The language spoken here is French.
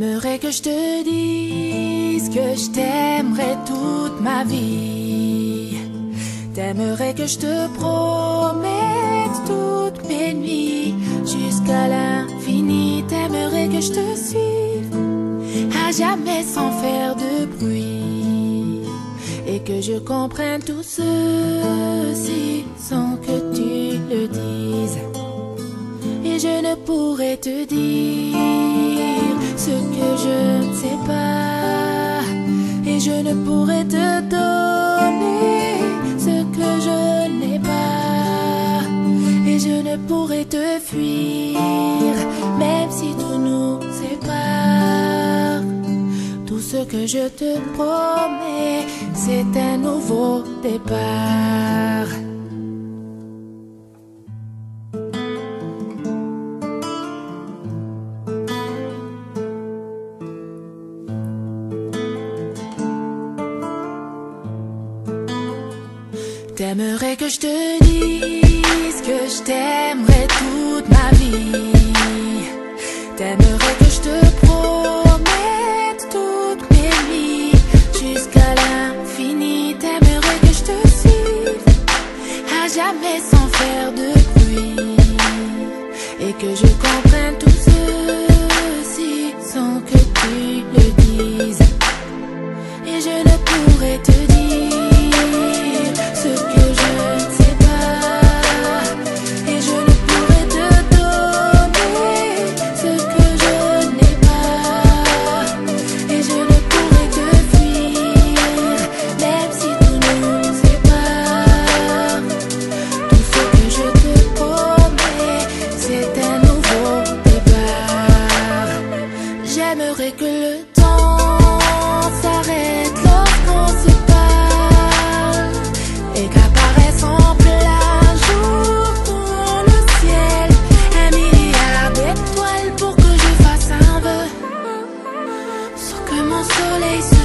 T'aimerais que je te dise que je t'aimerais toute ma vie. T'aimerais que je te promette toutes mes nuits jusqu'à l'infini. T'aimerais que je te suive à jamais sans faire de bruit, et que je comprenne tout ceci sans que tu le dises. Et je ne pourrais te dire ce que je ne sais pas, et je ne pourrais te donner ce que je n'ai pas, et je ne pourrais te fuir même si tout nous sépare. Tout ce que je te promets, c'est un nouveau départ. T'aimerais que je te dise que je t'aimerais toute ma vie. T'aimerais que je te promette toutes mes nuits jusqu'à l'infini. T'aimerais que je te suive à jamais sans faire de bruit, et que je comprenne tout ceci sans que tu le dises. Et je ne pourrais te dire ce que je ne sais pas, et je ne pourrais te donner ce que je n'ai pas, et je ne pourrais te fuir même si tout nous sépare. Tout ce que je te promets, c'est un nouveau départ. J'aimerais que le temps s'arrête lorsqu'on se parle, et qu'apparaisse en plein jour dans le ciel 1 milliard d'étoiles pour que je fasse un vœu, sans que mon soleil se